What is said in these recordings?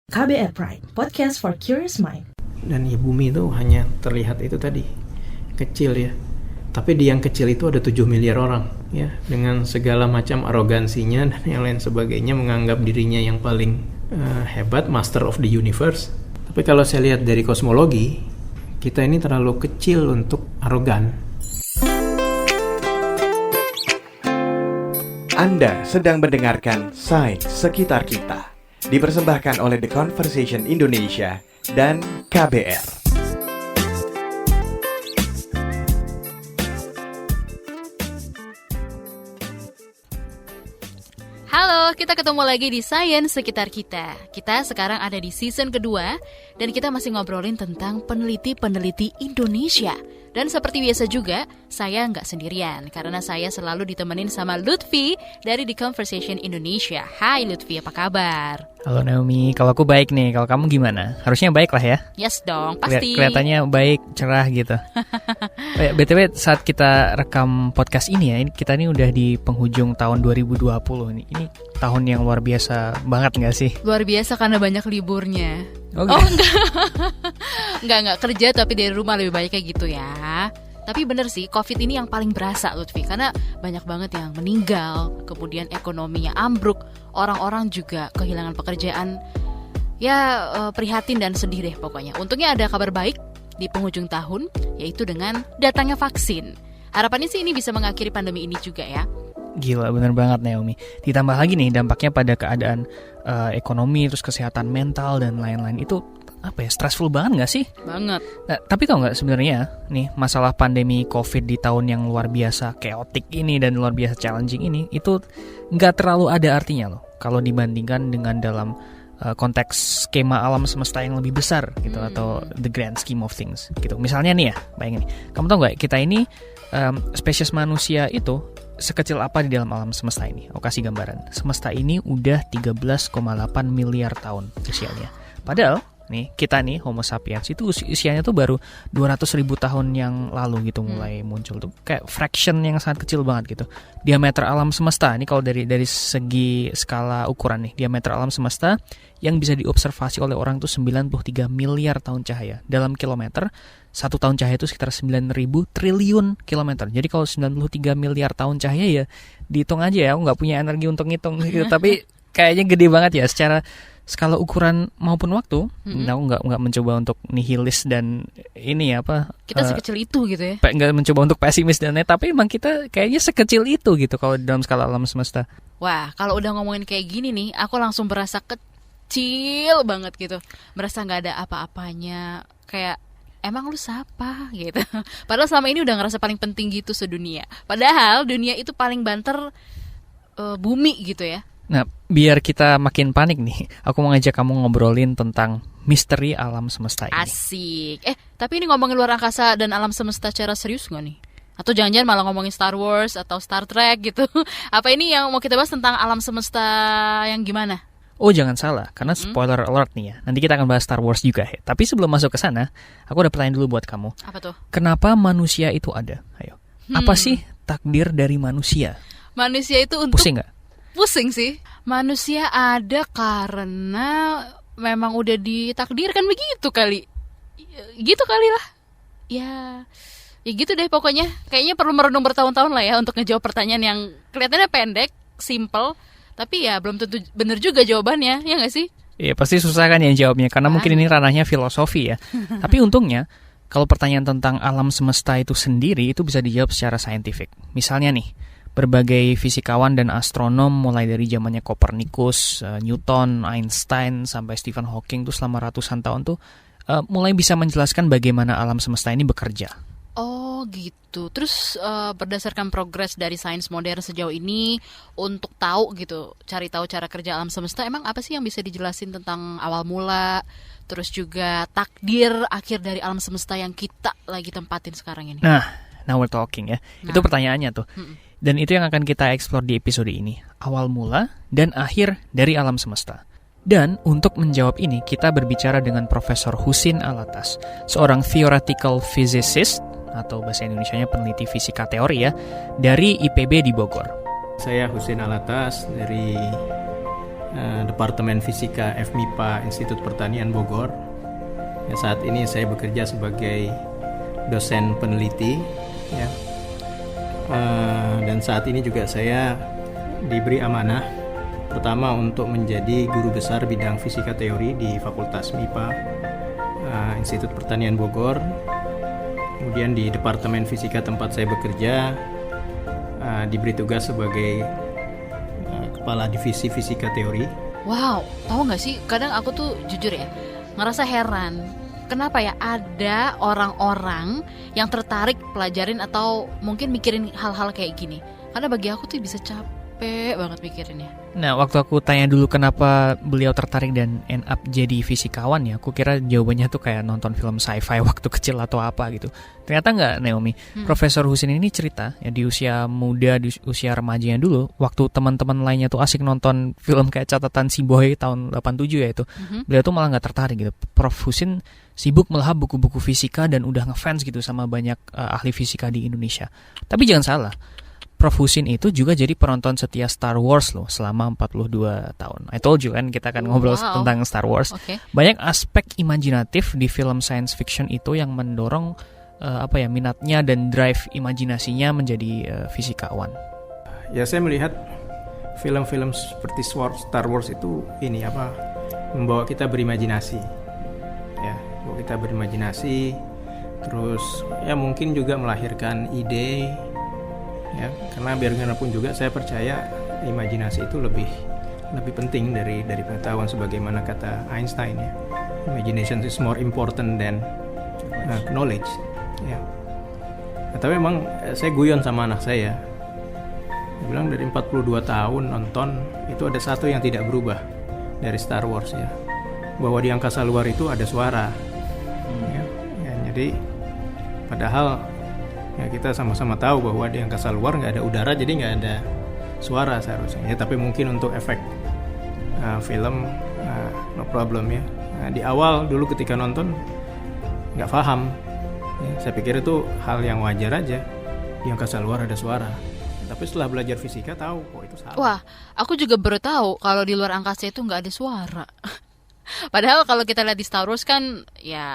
KBR Prime, podcast for curious mind. Dan ya bumi itu hanya terlihat itu tadi, kecil ya. Tapi di yang kecil itu ada 7 miliar orang ya, dengan segala macam arogansinya dan yang lain sebagainya, menganggap dirinya yang paling hebat, master of the universe. Tapi kalau saya lihat dari kosmologi, kita ini terlalu kecil untuk arogan. Anda sedang mendengarkan Sains Sekitar Kita, dipersembahkan oleh The Conversation Indonesia dan KBR. Halo, kita ketemu lagi di Sains Sekitar Kita. Kita sekarang ada di season kedua dan kita masih ngobrolin tentang peneliti-peneliti Indonesia. Dan seperti biasa juga, saya nggak sendirian karena saya selalu ditemenin sama Lutfi dari The Conversation Indonesia. Hai Lutfi, apa kabar? Halo Naomi, kalau aku baik nih, kalau kamu gimana? Harusnya baik lah ya? Yes dong, pasti. Kelihatannya baik, cerah gitu. BTW saat kita rekam podcast ini ya, kita ini udah di penghujung tahun 2020 nih. Ini tahun yang luar biasa banget nggak sih? Luar biasa karena banyak liburnya. Oh enggak kerja tapi dari rumah lebih baik kayak gitu ya. Tapi bener sih, COVID ini yang paling berasa Lutfi, karena banyak banget yang meninggal, kemudian ekonominya ambruk, orang-orang juga kehilangan pekerjaan. Ya prihatin dan sedih deh pokoknya. Untungnya ada kabar baik di penghujung tahun, yaitu dengan datangnya vaksin. Harapannya sih ini bisa mengakhiri pandemi ini juga ya. Gila, bener banget Naomi. Ditambah lagi nih dampaknya pada keadaan ekonomi, terus kesehatan mental dan lain-lain. Itu apa ya, stressful banget gak sih? Banget. Nah, tapi tau gak sebenarnya nih masalah pandemi COVID di tahun yang luar biasa chaotic ini dan luar biasa challenging ini, itu gak terlalu ada artinya loh kalau dibandingkan dengan dalam konteks skema alam semesta yang lebih besar gitu, atau the grand scheme of things gitu. Misalnya nih ya, bayangin nih, kamu tau gak kita ini spesies manusia itu sekecil apa di dalam alam semesta ini? Aku kasih gambaran. Semesta ini udah 13,8 miliar tahun usianya. Padahal nih kita nih Homo sapiens itu usianya tuh baru 200.000 tahun yang lalu gitu mulai muncul tuh. Kayak fraction yang sangat kecil banget gitu. Diameter alam semesta ini kalau dari segi skala ukuran nih, diameter alam semesta yang bisa diobservasi oleh orang tuh 93 miliar tahun cahaya. Dalam kilometer, 1 tahun cahaya itu sekitar 9.000 triliun kilometer. Jadi kalau 93 miliar tahun cahaya ya dihitung aja ya, aku nggak punya energi untuk ngitung gitu. Tapi kayaknya gede banget ya secara skala ukuran maupun waktu. Aku nggak mencoba untuk nihilis dan ini apa. Kita sekecil itu gitu ya. Nggak mencoba untuk pesimis dan lain, tapi emang kita kayaknya sekecil itu gitu kalau dalam skala alam semesta. Wah, kalau udah ngomongin kayak gini nih, aku langsung berasa kecil banget gitu. Merasa nggak ada apa-apanya. Kayak emang lu siapa gitu. Padahal selama ini udah ngerasa paling penting gitu sedunia. Padahal dunia itu paling banter bumi gitu ya. Nah, biar kita makin panik nih, aku mau ngajak kamu ngobrolin tentang misteri alam semesta ini. Asik. Tapi ini ngomongin luar angkasa dan alam semesta secara serius nggak nih? Atau jangan-jangan malah ngomongin Star Wars atau Star Trek gitu? Apa ini yang mau kita bahas tentang alam semesta yang gimana? Oh, jangan salah, karena spoiler alert nih ya. Nanti kita akan bahas Star Wars juga ya. Tapi sebelum masuk ke sana, aku ada pertanyaan dulu buat kamu. Apa tuh? Kenapa manusia itu ada? Ayo. Apa sih takdir dari manusia? Manusia itu untuk... Pusing nggak? Pusing sih. Manusia ada karena memang udah ditakdirkan begitu kali. Gitu kali lah. Ya gitu deh pokoknya. Kayaknya perlu merenung bertahun-tahun lah ya untuk ngejawab pertanyaan yang kelihatannya pendek, simple, tapi ya belum tentu bener juga jawabannya, ya nggak sih? Iya, pasti susah kan yang jawabnya, karena mungkin ini ranahnya filosofi ya. Tapi untungnya, kalau pertanyaan tentang alam semesta itu sendiri, itu bisa dijawab secara saintifik. Misalnya nih, berbagai fisikawan dan astronom mulai dari zamannya Copernicus, Newton, Einstein, sampai Stephen Hawking tuh selama ratusan tahun tuh mulai bisa menjelaskan bagaimana alam semesta ini bekerja. Oh gitu. Terus berdasarkan progres dari sains modern sejauh ini untuk tahu gitu, cari tahu cara kerja alam semesta, emang apa sih yang bisa dijelasin tentang awal mula, terus juga takdir akhir dari alam semesta yang kita lagi tempatin sekarang ini? Nah, now we're talking ya. Itu pertanyaannya tuh. Dan itu yang akan kita explore di episode ini. Awal mula dan akhir dari alam semesta. Dan untuk menjawab ini, kita berbicara dengan Profesor Husin Alatas, seorang theoretical physicist, atau bahasa Indonesianya peneliti fisika teori ya, dari IPB di Bogor. Saya Husin Alatas dari Departemen Fisika FMIPA Institut Pertanian Bogor. Ya, saat ini saya bekerja sebagai dosen peneliti, ya. Dan saat ini juga saya diberi amanah pertama untuk menjadi guru besar bidang fisika teori di Fakultas MIPA Institut Pertanian Bogor. Kemudian di Departemen Fisika tempat saya bekerja diberi tugas sebagai Kepala Divisi Fisika Teori. Wow, tahu nggak sih? Kadang aku tuh jujur ya, ngerasa heran. Kenapa ya ada orang-orang yang tertarik pelajarin atau mungkin mikirin hal-hal kayak gini? Karena bagi aku tuh bisa capek banget mikirinnya. Nah, waktu aku tanya dulu kenapa beliau tertarik dan end up jadi fisikawan ya, aku kira jawabannya tuh kayak nonton film sci-fi waktu kecil atau apa gitu. Ternyata nggak, Naomi. Profesor Husin ini cerita ya di usia muda, di usia remajanya dulu, waktu teman-teman lainnya tuh asik nonton film kayak Catatan Si Boy tahun 87 ya itu. Beliau tuh malah nggak tertarik gitu. Prof. Husin sibuk melahap buku-buku fisika dan udah ngefans gitu sama banyak ahli fisika di Indonesia. Tapi jangan salah, Prof. Husin itu juga jadi penonton setia Star Wars loh selama 42 tahun. I told you kan kita akan ngobrol tentang Star Wars. Okay. Banyak aspek imajinatif di film science fiction itu yang mendorong minatnya dan drive imajinasinya menjadi fisikawan. Ya, saya melihat film-film seperti Star Wars itu membawa kita berimajinasi. Ya, membawa kita berimajinasi, terus ya mungkin juga melahirkan ide. Ya, karena biar bagaimanapun juga saya percaya imajinasi itu lebih penting dari pengetahuan, sebagaimana kata Einstein ya. Imagination is more important than knowledge. Ya. Nah, tapi memang saya guyon sama anak saya. Dia bilang dari 42 tahun nonton itu ada satu yang tidak berubah dari Star Wars ya. Bahwa di angkasa luar itu ada suara. Ya, jadi padahal ya kita sama-sama tahu bahwa di angkasa luar nggak ada udara, jadi nggak ada suara seharusnya. Ya, tapi mungkin untuk efek film no problem ya. Nah, di awal dulu ketika nonton nggak paham. Ya, saya pikir itu hal yang wajar aja. Di angkasa luar ada suara. Tapi setelah belajar fisika tahu kok itu salah. Wah, aku juga baru tahu kalau di luar angkasa itu nggak ada suara. Padahal kalau kita lihat di Star Wars kan ya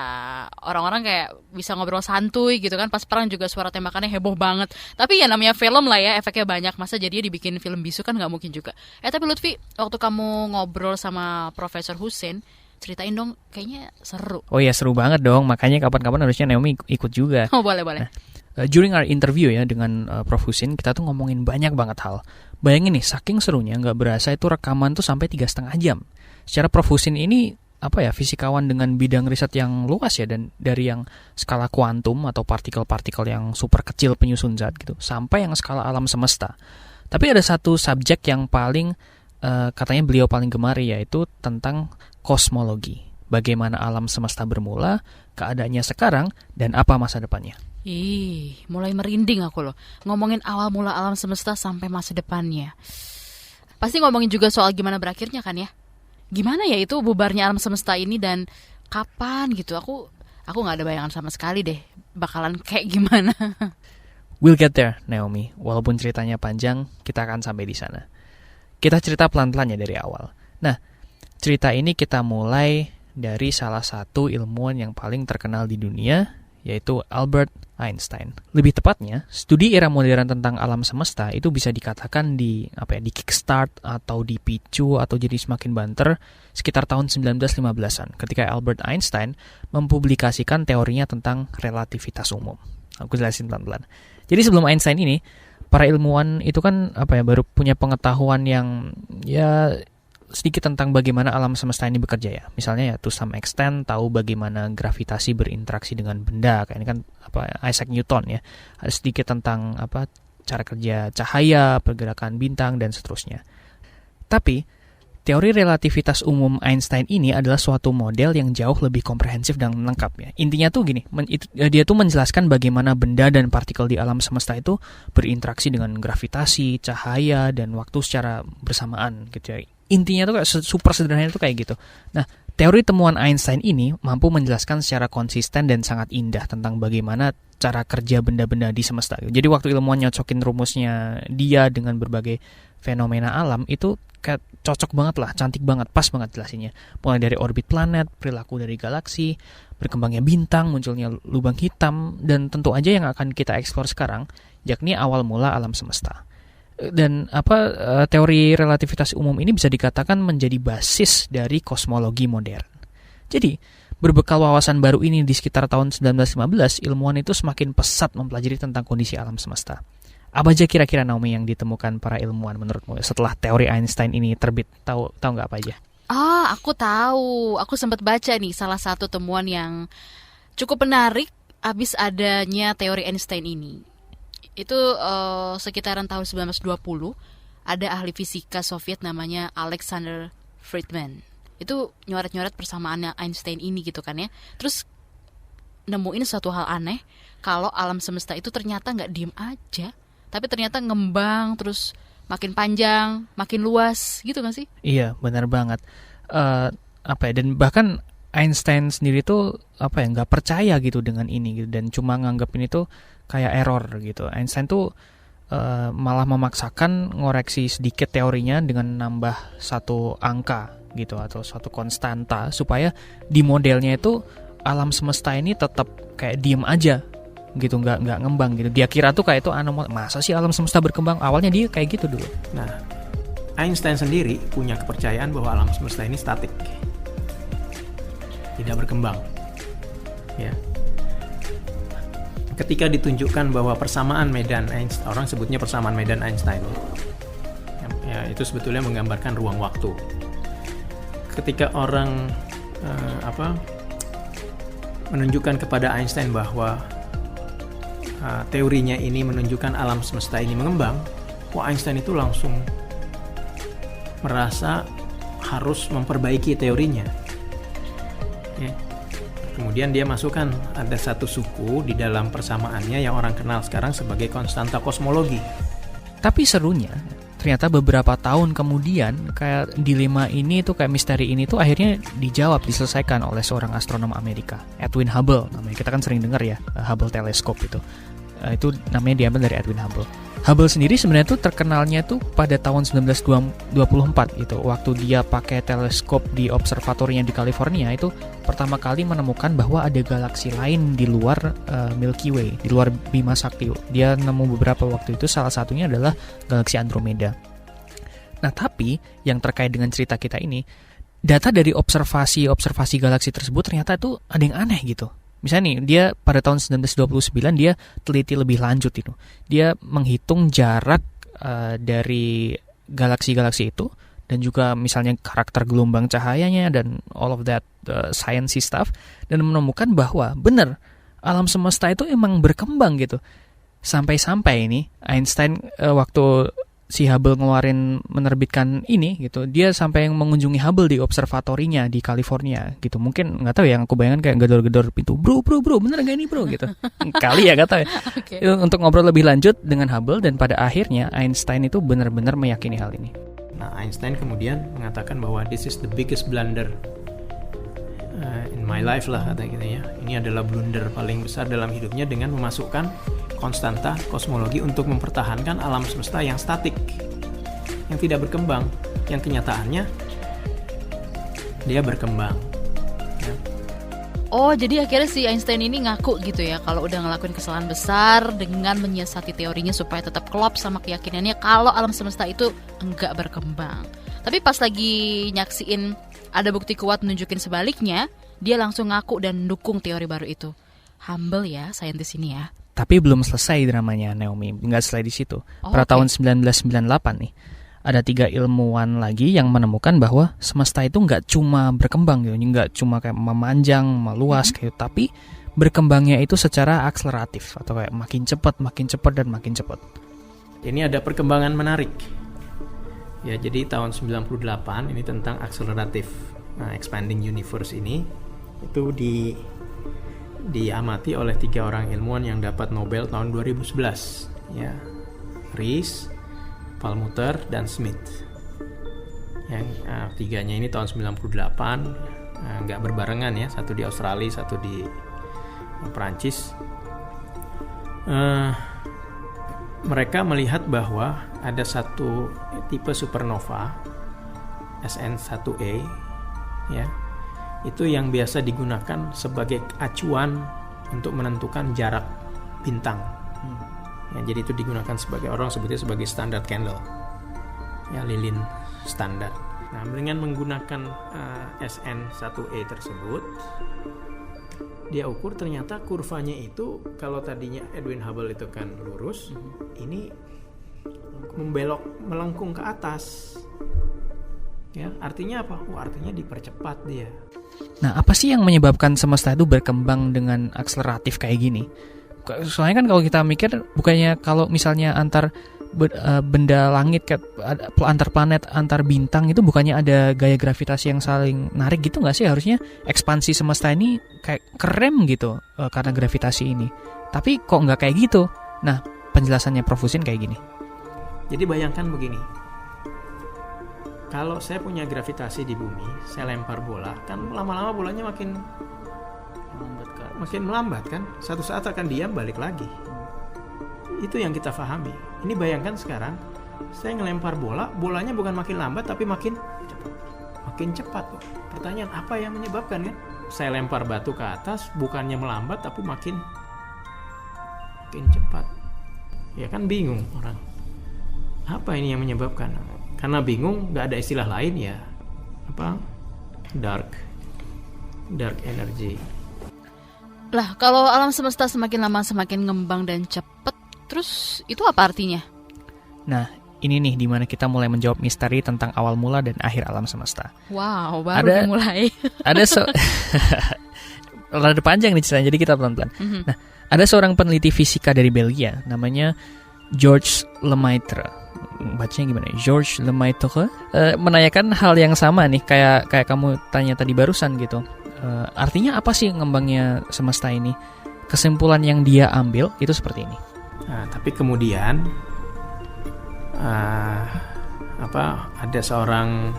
orang-orang kayak bisa ngobrol santuy gitu kan, pas perang juga suara tembakannya heboh banget. Tapi ya namanya film lah ya, efeknya banyak, masa jadinya dibikin film bisu kan nggak mungkin juga. Tapi Lutfi, waktu kamu ngobrol sama Profesor Husin, ceritain dong, kayaknya seru. Oh ya, seru banget dong, makanya kapan-kapan harusnya Naomi ikut juga. Oh boleh. Nah, during our interview ya dengan Prof. Husin, kita tuh ngomongin banyak banget hal. Bayangin nih, saking serunya nggak berasa itu rekaman tuh sampai 3,5 jam. Secara Prof. Husin ini fisikawan dengan bidang riset yang luas ya, dan dari yang skala kuantum atau partikel-partikel yang super kecil penyusun zat gitu, sampai yang skala alam semesta. Tapi ada satu subjek yang paling katanya beliau paling gemari, yaitu tentang kosmologi. Bagaimana alam semesta bermula, keadaannya sekarang, dan apa masa depannya. Mulai merinding aku loh. Ngomongin awal mula alam semesta sampai masa depannya. Pasti ngomongin juga soal gimana berakhirnya kan ya. Gimana ya itu bubarnya alam semesta ini dan kapan gitu. Aku gak ada bayangan sama sekali deh bakalan kayak gimana. We'll get there, Naomi. Walaupun ceritanya panjang, kita akan sampai di sana. Kita cerita pelan-pelan ya dari awal. Nah, cerita ini kita mulai dari salah satu ilmuwan yang paling terkenal di dunia, yaitu Albert Einstein. Lebih tepatnya, studi era modern tentang alam semesta itu bisa dikatakan di kickstart atau dipicu atau jadi semakin banter sekitar tahun 1915-an ketika Albert Einstein mempublikasikan teorinya tentang relativitas umum. Aku jelasin pelan-pelan. Jadi sebelum Einstein ini, para ilmuwan itu kan baru punya pengetahuan yang ya sedikit tentang bagaimana alam semesta ini bekerja ya. Misalnya ya to some extent tahu bagaimana gravitasi berinteraksi dengan benda. Kayak ini kan Isaac Newton ya. Ada sedikit tentang cara kerja cahaya, pergerakan bintang dan seterusnya. Tapi teori relativitas umum Einstein ini adalah suatu model yang jauh lebih komprehensif dan lengkap ya. Intinya tuh gini, dia tuh menjelaskan bagaimana benda dan partikel di alam semesta itu berinteraksi dengan gravitasi, cahaya dan waktu secara bersamaan gitu ya. Intinya tuh kayak super sederhana itu kayak gitu. Nah, teori temuan Einstein ini mampu menjelaskan secara konsisten dan sangat indah tentang bagaimana cara kerja benda-benda di semesta. Jadi waktu ilmuwan nyocokin rumusnya dia dengan berbagai fenomena alam, itu kayak cocok banget lah, cantik banget, pas banget jelasinnya. Mulai dari orbit planet, perilaku dari galaksi, berkembangnya bintang, munculnya lubang hitam, dan tentu aja yang akan kita eksplor sekarang, yakni awal mula alam semesta. Dan teori relativitas umum ini bisa dikatakan menjadi basis dari kosmologi modern. Jadi, berbekal wawasan baru ini di sekitar tahun 1915, ilmuwan itu semakin pesat mempelajari tentang kondisi alam semesta. Apa aja kira-kira, Naomi, yang ditemukan para ilmuwan menurutmu setelah teori Einstein ini terbit? Tahu nggak apa aja? Aku tahu. Aku sempat baca nih salah satu temuan yang cukup menarik abis adanya teori Einstein ini. Itu sekitaran tahun 1920, ada ahli fisika Soviet namanya Alexander Friedman. Itu nyoret-nyoret persamaannya Einstein ini gitu kan ya. Terus nemuin suatu hal aneh, kalau alam semesta itu ternyata nggak diem aja, tapi ternyata ngembang terus makin panjang, makin luas gitu nggak sih? Iya, benar banget. Dan bahkan Einstein sendiri tuh nggak percaya gitu dengan ini gitu, dan cuma nganggap ini tuh kayak error gitu. Einstein tuh malah memaksakan ngoreksi sedikit teorinya dengan nambah satu angka gitu atau suatu konstanta supaya di modelnya itu alam semesta ini tetap kayak diem aja gitu, nggak ngembang gitu. Dia kira tuh kayak itu anomali, masa sih alam semesta berkembang? Awalnya dia kayak gitu dulu. Nah, Einstein sendiri punya kepercayaan bahwa alam semesta ini statik, tidak berkembang. Ya. Ketika ditunjukkan bahwa persamaan medan Einstein, orang sebutnya persamaan medan Einstein, ya, itu sebetulnya menggambarkan ruang waktu. Ketika orang menunjukkan kepada Einstein bahwa teorinya ini menunjukkan alam semesta ini mengembang, Einstein itu langsung merasa harus memperbaiki teorinya. Ya. Kemudian dia masukkan ada satu suku di dalam persamaannya yang orang kenal sekarang sebagai konstanta kosmologi. Tapi serunya, ternyata beberapa tahun kemudian kayak dilema ini tuh, kayak misteri ini tuh akhirnya dijawab, diselesaikan oleh seorang astronom Amerika, Edwin Hubble namanya. Kita kan sering dengar ya Hubble Telescope itu namanya diambil dari Edwin Hubble. Hubble sendiri sebenarnya tuh terkenalnya tuh pada tahun 1924 gitu, waktu dia pakai teleskop di observatorinya di California, itu pertama kali menemukan bahwa ada galaksi lain di luar Milky Way, di luar Bima Sakti. Dia nemu beberapa waktu itu, salah satunya adalah galaksi Andromeda. Nah, tapi yang terkait dengan cerita kita ini, data dari observasi galaksi tersebut ternyata tuh ada yang aneh gitu. Misalnya nih, dia pada tahun 1929 dia teliti lebih lanjut itu. Dia menghitung jarak dari galaksi-galaksi itu, dan juga misalnya karakter gelombang cahayanya dan all of that sciencey stuff, dan menemukan bahwa benar alam semesta itu emang berkembang gitu. Sampai-sampai ini Einstein waktu si Hubble menerbitkan ini gitu, dia sampai mengunjungi Hubble di observatorinya di California gitu. Mungkin nggak tahu ya, yang aku bayangkan kayak gedor-gedor pintu, bro bener nggak ini bro gitu. Kali ya, nggak tahu ya. Okay. Untuk ngobrol lebih lanjut dengan Hubble, dan pada akhirnya Einstein itu benar-benar meyakini hal ini. Nah, Einstein kemudian mengatakan bahwa this is the biggest blunder in my life lah, kata gitu ya. Ini adalah blunder paling besar dalam hidupnya dengan memasukkan konstanta kosmologi untuk mempertahankan alam semesta yang statik, yang tidak berkembang, yang kenyataannya dia berkembang. Ya. Oh, jadi akhirnya si Einstein ini ngaku gitu ya, kalau udah ngelakuin kesalahan besar dengan menyiasati teorinya supaya tetap klop sama keyakinannya kalau alam semesta itu enggak berkembang. Tapi pas lagi nyaksiin ada bukti kuat menunjukin sebaliknya, dia langsung ngaku dan dukung teori baru itu. Humble ya saintis ini ya. Tapi belum selesai dramanya, Naomi. Nggak selesai di situ. Pada tahun 1998 nih, ada 3 ilmuwan lagi yang menemukan bahwa semesta itu nggak cuma berkembang gitu, nggak cuma kayak memanjang, meluas gitu, tapi berkembangnya itu secara akseleratif atau kayak makin cepat, dan makin cepat. Ini ada perkembangan menarik. Ya, jadi tahun 98 ini tentang akseleratif expanding universe ini itu diamati oleh 3 orang ilmuwan yang dapat Nobel tahun 2011 ya, Rees, Perlmutter, dan Smith. Yang tiganya ini tahun 98, nggak berbarengan ya, satu di Australia, satu di Perancis. Mereka melihat bahwa ada satu tipe supernova SN1A ya, itu yang biasa digunakan sebagai acuan untuk menentukan jarak bintang. Ya, jadi itu digunakan sebagai, orang sebutnya sebagai standard candle ya, lilin standar. Nah, dengan menggunakan SN1A tersebut, dia ukur ternyata kurvanya itu, kalau tadinya Edwin Hubble itu kan lurus, ini membelok, melengkung ke atas. Ya, artinya apa? Artinya dipercepat dia. Nah, apa sih yang menyebabkan semesta itu berkembang dengan akseleratif kayak gini? Soalnya kan kalau kita mikir, bukannya kalau misalnya antar benda langit, antar planet, antar bintang itu bukannya ada gaya gravitasi yang saling narik gitu nggak sih? Harusnya ekspansi semesta ini kayak kerem gitu karena gravitasi ini. Tapi kok nggak kayak gitu? Nah, penjelasannya Prof. Husin kayak gini. Jadi bayangkan begini, kalau saya punya gravitasi di bumi, saya lempar bola, kan lama-lama bolanya makin melambat kan, satu saat akan diam balik lagi. Itu yang kita pahami. Ini bayangkan sekarang saya ngelempar bola, bolanya bukan makin lambat tapi makin cepat. Pertanyaan, apa yang menyebabkan kan? Saya lempar batu ke atas, bukannya melambat tapi makin cepat. Ya kan bingung orang. Apa ini yang menyebabkan? Karena bingung, nggak ada istilah lain ya. Apa? Dark energy. Lah, kalau alam semesta semakin lama semakin ngembang dan cepet, terus itu apa artinya? Nah, ini nih dimana kita mulai menjawab misteri tentang awal mula dan akhir alam semesta. Wow, baru mulai. Rada panjang nih ceritanya, jadi kita pelan-pelan. Nah, ada seorang peneliti fisika dari Belgia, namanya Georges Lemaitre. Bacanya gimana? Georges Lemaitre menanyakan hal yang sama nih, kayak kamu tanya tadi barusan gitu. Artinya apa sih ngembangnya semesta ini? Kesimpulan yang dia ambil itu seperti ini. Nah, tapi kemudian ada seorang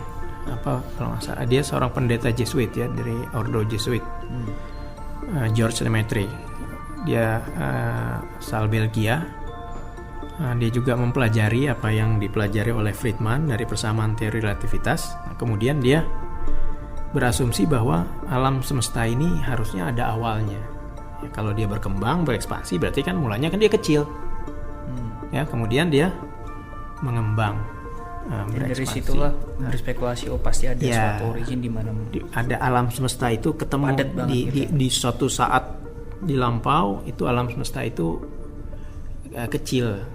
kalau nggak salah, dia seorang pendeta Jesuit ya, dari Ordo Jesuit, Georges Lemaitre. Dia asal Belgia. Dia juga mempelajari apa yang dipelajari oleh Friedman dari persamaan teori relativitas. Nah, kemudian dia berasumsi bahwa alam semesta ini harusnya ada awalnya. Ya, kalau dia berkembang, berekspansi, berarti kan mulanya kan dia kecil. Ya, kemudian dia mengembang, berekspansi. Dari situlah berspekulasi, pasti ada suatu origin di mana ada alam semesta itu ketemu di suatu saat di lampau, itu alam semesta itu kecil.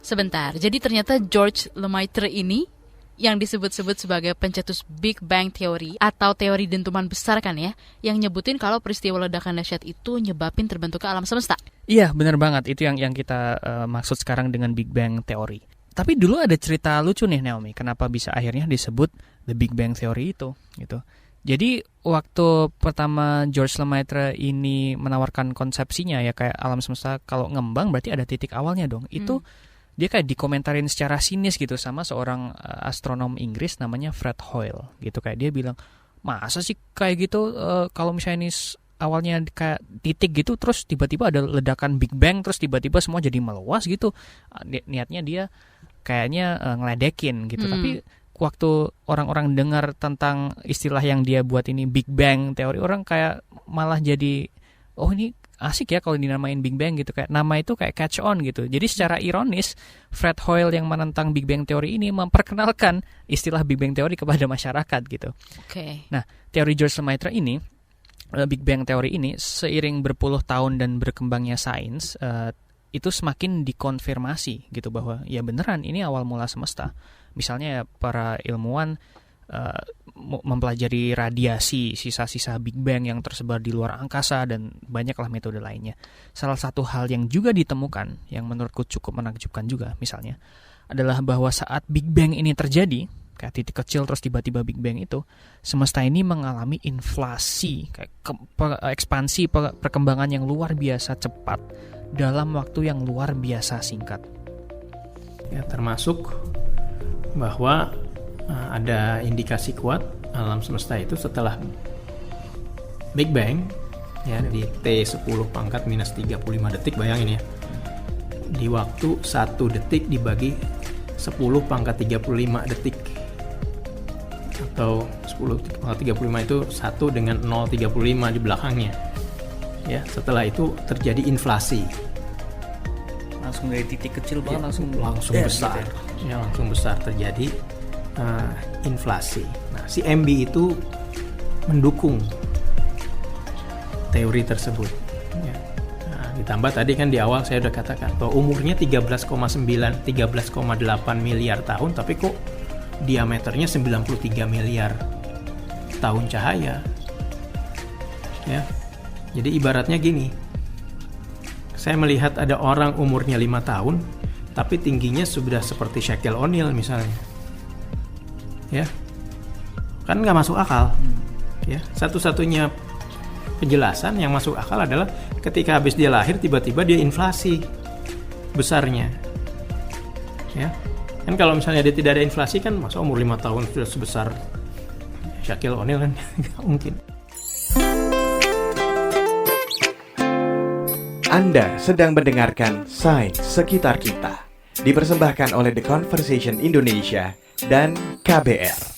Sebentar, jadi ternyata Georges Lemaitre ini yang disebut-sebut sebagai pencetus Big Bang Theory atau teori dentuman besar kan ya, yang nyebutin kalau peristiwa ledakan dahsyat itu nyebabin terbentuknya alam semesta. Iya, benar banget. Itu yang kita maksud sekarang dengan Big Bang Theory. Tapi dulu ada cerita lucu nih, Naomi, kenapa bisa akhirnya disebut The Big Bang Theory itu gitu. Jadi waktu pertama Georges Lemaitre ini menawarkan konsepsinya ya, kayak alam semesta kalau ngembang berarti ada titik awalnya dong. Itu dia kayak dikomentarin secara sinis gitu sama seorang astronom Inggris namanya Fred Hoyle gitu. Kayak dia bilang, masa sih kayak gitu, kalau misalnya ini awalnya kayak titik gitu, terus tiba-tiba ada ledakan Big Bang, terus tiba-tiba semua jadi meluas gitu. Niatnya dia kayaknya ngeledekin gitu. Tapi waktu orang-orang dengar tentang istilah yang dia buat ini, Big Bang teori, orang kayak malah jadi, oh ini asik ya kalau dinamain Big Bang gitu, kayak nama itu kayak catch on gitu. Jadi secara ironis, Fred Hoyle yang menentang Big Bang teori ini memperkenalkan istilah Big Bang teori kepada masyarakat gitu. Oke. Nah, teori Georges Lemaitre ini, Big Bang teori ini, seiring berpuluh tahun dan berkembangnya sains, itu semakin dikonfirmasi gitu bahwa ya beneran ini awal mula semesta. Misalnya ya, para ilmuwan mempelajari radiasi, sisa-sisa Big Bang yang tersebar di luar angkasa, dan banyaklah metode lainnya. Salah satu hal yang juga ditemukan, yang menurutku cukup menakjubkan juga misalnya, adalah bahwa saat Big Bang ini terjadi, kayak titik kecil terus tiba-tiba Big Bang itu, semesta ini mengalami inflasi, kayak ekspansi perkembangan yang luar biasa cepat dalam waktu yang luar biasa singkat. Ya, termasuk bahwa ada indikasi kuat alam semesta itu setelah Big Bang ya, di T10 pangkat minus 35 detik, bayangin ya, di waktu 1 detik dibagi 10 pangkat 35 detik atau 10,35 itu 1 dengan 0,35 di belakangnya. Ya, setelah itu terjadi inflasi. Langsung dari titik kecil banget langsung besar. Gitu. Ya, langsung besar terjadi inflasi. Nah, si MB itu mendukung teori tersebut. Ya. Nah, ditambah tadi kan di awal saya udah katakan bahwa umurnya 13,8 miliar tahun, tapi kok diameternya 93 miliar tahun cahaya. Ya. Jadi ibaratnya gini, saya melihat ada orang umurnya 5 tahun, tapi tingginya sudah seperti Shaquille O'Neal misalnya. Ya, kan nggak masuk akal. Ya, satu-satunya penjelasan yang masuk akal adalah ketika habis dia lahir tiba-tiba dia inflasi besarnya. Ya, kan kalau misalnya dia tidak ada inflasi kan masa umur 5 tahun sudah sebesar Shaquille O'Neal kan nggak mungkin. Anda sedang mendengarkan Sains Sekitar Kita, dipersembahkan oleh The Conversation Indonesia dan KBR.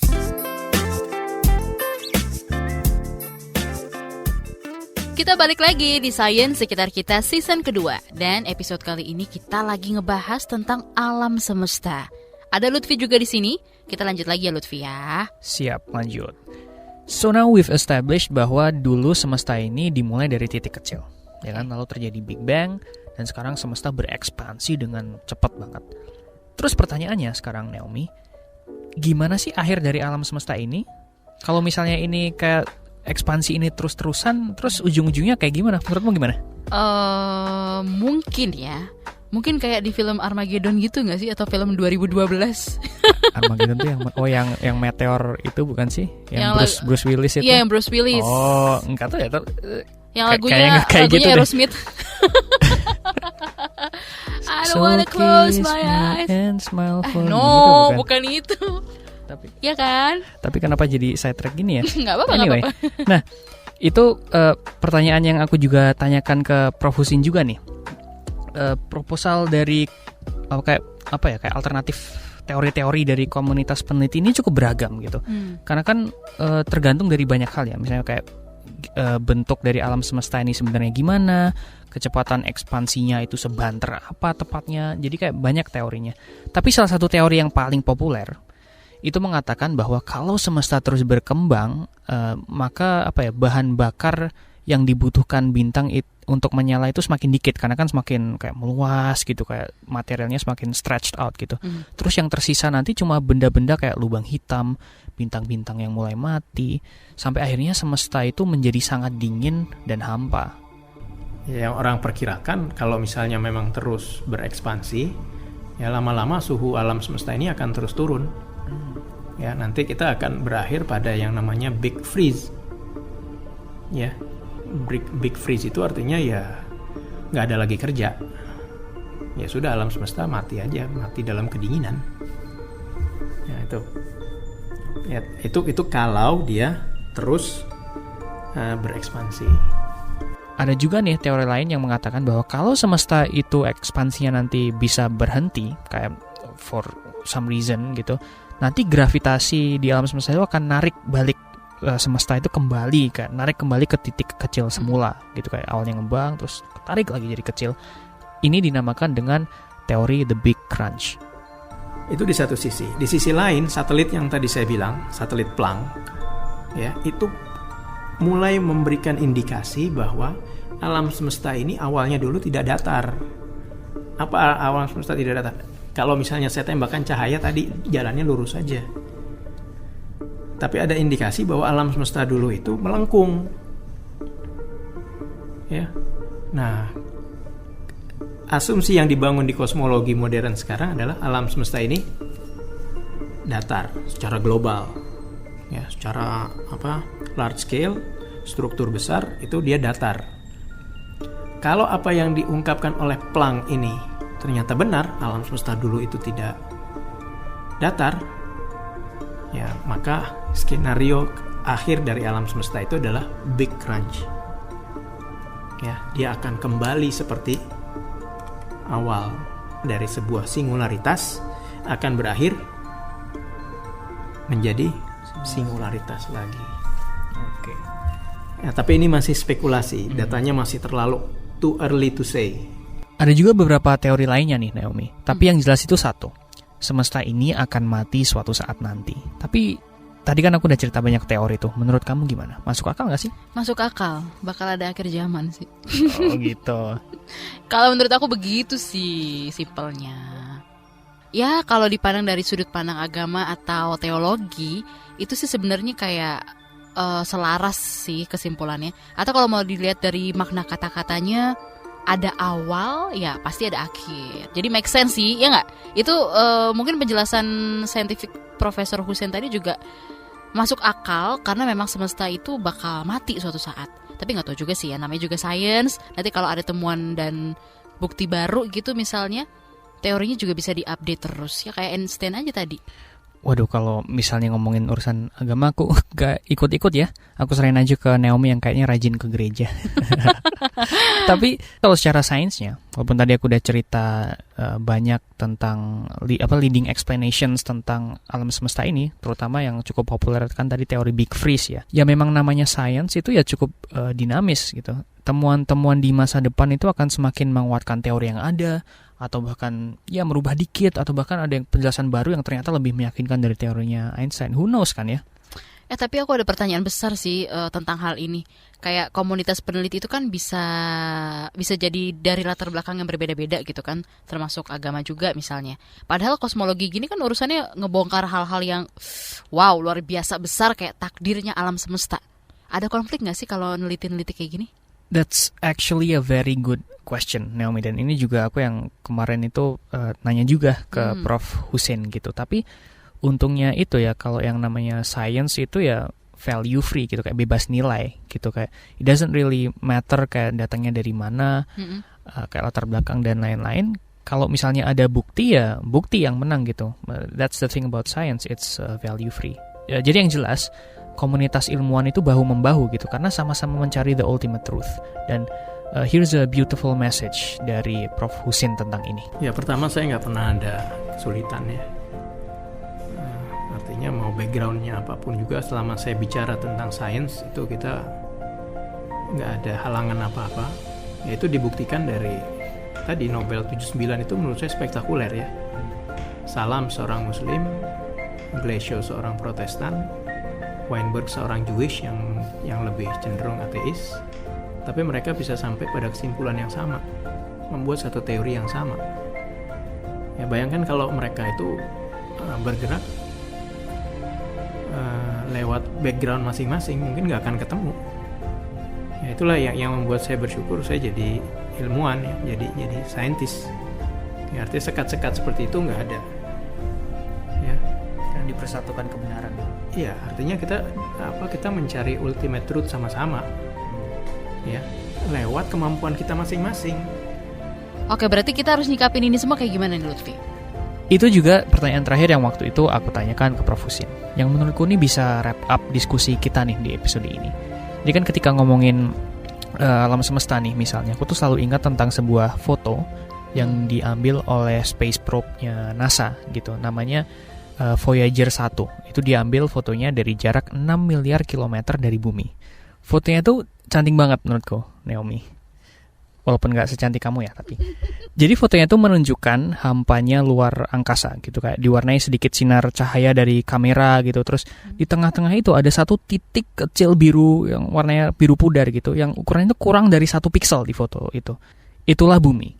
Kita balik lagi di Sains Sekitar Kita season kedua. Dan episode kali ini kita lagi ngebahas tentang alam semesta. Ada Lutfi juga di sini. Kita lanjut lagi ya Lutfi ya. Siap, lanjut. So now we've established bahwa dulu semesta ini dimulai dari titik kecil. Ya kan, lalu terjadi Big Bang, dan sekarang semesta berekspansi dengan cepat banget. Terus pertanyaannya sekarang Naomi, gimana sih akhir dari alam semesta ini? Kalau misalnya ini kayak ekspansi ini terus-terusan, terus ujung-ujungnya kayak gimana? Menurutmu gimana? Mungkin kayak di film Armageddon gitu nggak sih? Atau film 2012? Armageddon tuh yang meteor itu bukan sih? Yang Bruce Willis itu? Iya, yang Bruce Willis. Oh, enggak tahu ya. Yang lagunya gitu Aerosmith. I don't wanna close my eyes and smile for me. No, bukan itu. Tapi, ya kan? Tapi kenapa jadi sidetrack gini ya? Nggak apa-apa, anyway, nggak apa-apa. Nah, itu pertanyaan yang aku juga tanyakan ke Prof. Husin juga nih. Proposal dari kayak alternatif teori-teori dari komunitas peneliti ini cukup beragam gitu. Karena kan tergantung dari banyak hal ya. Misalnya kayak bentuk dari alam semesta ini sebenarnya gimana, kecepatan ekspansinya itu sebanter apa tepatnya. Jadi kayak banyak teorinya. Tapi salah satu teori yang paling populer itu mengatakan bahwa kalau semesta terus berkembang, maka bahan bakar yang dibutuhkan bintang untuk menyala itu semakin dikit, karena kan semakin kayak meluas gitu, kayak materialnya semakin stretched out gitu. Terus yang tersisa nanti cuma benda-benda kayak lubang hitam, bintang-bintang yang mulai mati, sampai akhirnya semesta itu menjadi sangat dingin dan hampa. Ya, yang orang perkirakan kalau misalnya memang terus berekspansi, ya lama-lama suhu alam semesta ini akan terus turun. Ya, nanti kita akan berakhir pada yang namanya Big Freeze. Ya, Big Freeze itu artinya ya nggak ada lagi kerja. Ya sudah, alam semesta mati aja, mati dalam kedinginan. Ya itu kalau dia terus berekspansi. Ada juga nih teori lain yang mengatakan bahwa kalau semesta itu ekspansinya nanti bisa berhenti, kayak for some reason gitu, nanti gravitasi di alam semesta itu akan narik balik semesta itu narik kembali ke titik kecil semula gitu, kayak awalnya ngembang terus tarik lagi jadi kecil. Ini dinamakan dengan teori the Big Crunch. Itu di satu sisi. Di sisi lain, satelit yang tadi saya bilang, satelit Planck, ya itu mulai memberikan indikasi bahwa alam semesta ini awalnya dulu tidak datar. Apa alam semesta tidak datar? Kalau misalnya saya tembakkan cahaya tadi jalannya lurus saja. Tapi ada indikasi bahwa alam semesta dulu itu melengkung. Ya. Nah, asumsi yang dibangun di kosmologi modern sekarang adalah alam semesta ini datar secara global. Ya, secara large scale, struktur besar itu dia datar. Kalau apa yang diungkapkan oleh Planck ini ternyata benar, alam semesta dulu itu tidak datar, ya maka skenario akhir dari alam semesta itu adalah Big Crunch. Ya, dia akan kembali seperti awal dari sebuah singularitas, akan berakhir menjadi singularitas lagi. Oke. Ya, tapi ini masih spekulasi, datanya masih terlalu too early to say. Ada juga beberapa teori lainnya nih Naomi, tapi yang jelas itu satu, semesta ini akan mati suatu saat nanti. Tapi tadi kan aku udah cerita banyak teori tuh, menurut kamu gimana? Masuk akal gak sih? Masuk akal, bakal ada akhir zaman sih. Oh gitu. Kalau menurut aku begitu sih simpelnya. Ya kalau dipandang dari sudut pandang agama atau teologi, itu sih sebenarnya kayak selaras sih kesimpulannya. Atau kalau mau dilihat dari makna kata-katanya, ada awal, ya pasti ada akhir. Jadi make sense sih, ya nggak? Itu mungkin penjelasan scientific Profesor Hussein tadi juga masuk akal karena memang semesta itu bakal mati suatu saat. Tapi nggak tahu juga sih ya, namanya juga science. Nanti kalau ada temuan dan bukti baru gitu misalnya, teorinya juga bisa diupdate terus. Ya kayak Einstein aja tadi. Waduh, kalau misalnya ngomongin urusan agama aku gak ikut-ikut ya. Aku serahin aja ke Naomi yang kayaknya rajin ke gereja. Tapi kalau secara sainsnya, walaupun tadi aku udah cerita banyak tentang leading explanations tentang alam semesta ini, terutama yang cukup populer kan tadi teori Big Freeze ya. Ya memang namanya science itu ya cukup dinamis gitu. Temuan-temuan di masa depan itu akan semakin menguatkan teori yang ada, atau bahkan ya merubah dikit, atau bahkan ada yang penjelasan baru yang ternyata lebih meyakinkan dari teorinya Einstein. Who knows kan ya? Tapi aku ada pertanyaan besar sih tentang hal ini. Kayak komunitas peneliti itu kan bisa jadi dari latar belakang yang berbeda-beda gitu kan, termasuk agama juga misalnya. Padahal kosmologi gini kan urusannya ngebongkar hal-hal yang wow, luar biasa besar kayak takdirnya alam semesta. Ada konflik nggak sih kalau neliti-neliti kayak gini? That's actually a very good question, Naomi. Dan ini juga aku yang kemarin itu nanya juga ke Prof. Hussein gitu. Tapi untungnya itu ya, kalau yang namanya science itu ya value free gitu, kayak bebas nilai gitu, kayak it doesn't really matter kayak datangnya dari mana, kayak latar belakang dan lain-lain. Kalau misalnya ada bukti ya bukti yang menang gitu. That's the thing about science, it's value free. Ya, jadi yang jelas komunitas ilmuwan itu bahu-membahu gitu, karena sama-sama mencari the ultimate truth. Dan here's a beautiful message dari Prof. Hussein tentang ini. Ya, pertama saya nggak pernah ada kesulitan ya. Artinya mau backgroundnya apapun juga, selama saya bicara tentang sains itu kita nggak ada halangan apa-apa. Ya, itu dibuktikan dari tadi Nobel 79 itu menurut saya spektakuler ya. Salam seorang Muslim, Glashow seorang Protestan, Weinberg seorang Jewish yang lebih cenderung ateis, tapi mereka bisa sampai pada kesimpulan yang sama, membuat satu teori yang sama. Ya, bayangkan kalau mereka itu bergerak lewat background masing-masing, mungkin nggak akan ketemu. Ya, itulah yang membuat saya bersyukur saya jadi ilmuwan ya, jadi saintis. Ya, artinya sekat-sekat seperti itu nggak ada. Ya, Karena dipersatukan kebenaran. iya, artinya kita mencari ultimate truth sama-sama. Ya, lewat kemampuan kita masing-masing. Oke, berarti kita harus nyikapin ini semua kayak gimana nih Lutfi? Itu juga pertanyaan terakhir yang waktu itu aku tanyakan ke Prof. Hussein, yang menurutku ini bisa wrap up diskusi kita nih di episode ini. Jadi kan ketika ngomongin alam semesta nih misalnya, aku tuh selalu ingat tentang sebuah foto yang diambil oleh space probe-nya NASA gitu, namanya Voyager 1. Itu diambil fotonya dari jarak 6 miliar kilometer dari bumi. Fotonya tuh cantik banget menurutku, Naomi. Walaupun gak secantik kamu ya, tapi. Jadi fotonya tuh menunjukkan hampanya luar angkasa gitu, kayak diwarnai sedikit sinar cahaya dari kamera gitu. Terus di tengah-tengah itu ada satu titik kecil biru yang warnanya biru pudar gitu, yang ukurannya itu kurang dari 1 piksel di foto itu. Itulah bumi.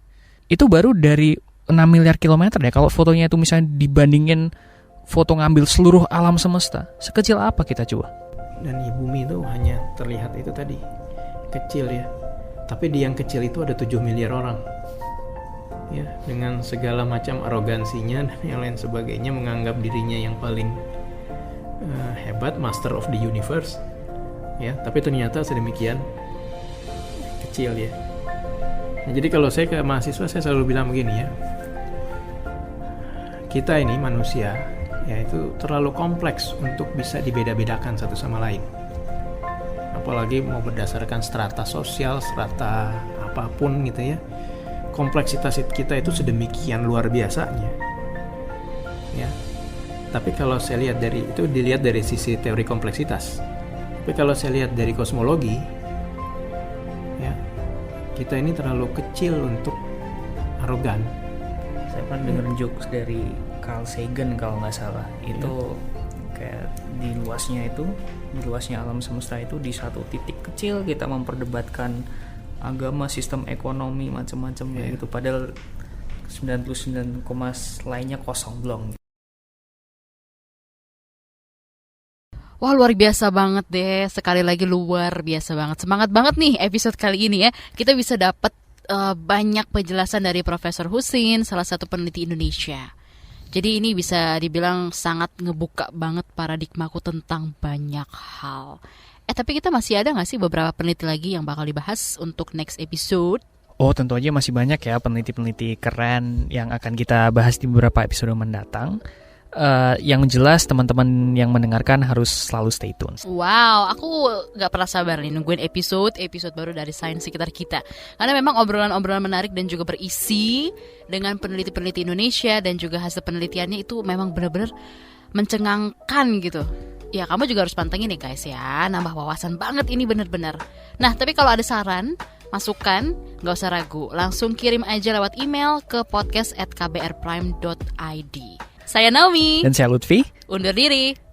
Itu baru dari 6 miliar kilometer ya. Kalau fotonya itu misalnya dibandingin foto ngambil seluruh alam semesta, sekecil apa kita coba? Dan bumi itu hanya terlihat itu tadi, kecil ya. Tapi di yang kecil itu ada 7 miliar orang. Ya, dengan segala macam arogansinya dan yang lain sebagainya, menganggap dirinya yang paling hebat, master of the universe. Ya, tapi ternyata sedemikian kecil ya. Nah, jadi kalau saya ke mahasiswa, saya selalu bilang begini ya. Kita ini manusia, ya itu terlalu kompleks untuk bisa dibeda-bedakan satu sama lain. Apalagi mau berdasarkan strata sosial, strata apapun gitu ya. Kompleksitas kita itu sedemikian luar biasanya. Ya. Tapi kalau saya lihat dilihat dari sisi teori kompleksitas. Tapi kalau saya lihat dari kosmologi, ya kita ini terlalu kecil untuk arogan. Saya pernah dengar jokes dari Carl Sagan kalau nggak salah. Itu kayak di luasnya alam semesta itu di satu titik kecil kita memperdebatkan agama, sistem ekonomi, macam-macam kayak gitu. Padahal 99, lainnya kosong belum. Wah, luar biasa banget deh. Sekali lagi luar biasa banget. Semangat banget nih episode kali ini ya. Kita bisa dapat banyak penjelasan dari Profesor Husin, salah satu peneliti Indonesia. Jadi ini bisa dibilang sangat ngebuka banget paradigmaku tentang banyak hal. Tapi kita masih ada gak sih beberapa peneliti lagi yang bakal dibahas untuk next episode? Oh, tentu aja masih banyak ya peneliti-peneliti keren yang akan kita bahas di beberapa episode mendatang. Yang jelas teman-teman yang mendengarkan harus selalu stay tune. Wow, aku gak pernah sabar nih nungguin episode baru dari Sains Sekitar Kita. Karena memang obrolan-obrolan menarik dan juga berisi dengan peneliti-peneliti Indonesia dan juga hasil penelitiannya itu memang benar-benar mencengangkan gitu. Ya, kamu juga harus pantengin nih guys ya, nambah wawasan banget ini benar-benar. Nah, tapi kalau ada saran, masukan, gak usah ragu, langsung kirim aja lewat email ke podcast@kbrprime.id. Saya Naomi. Dan saya Lutfi. Undur diri.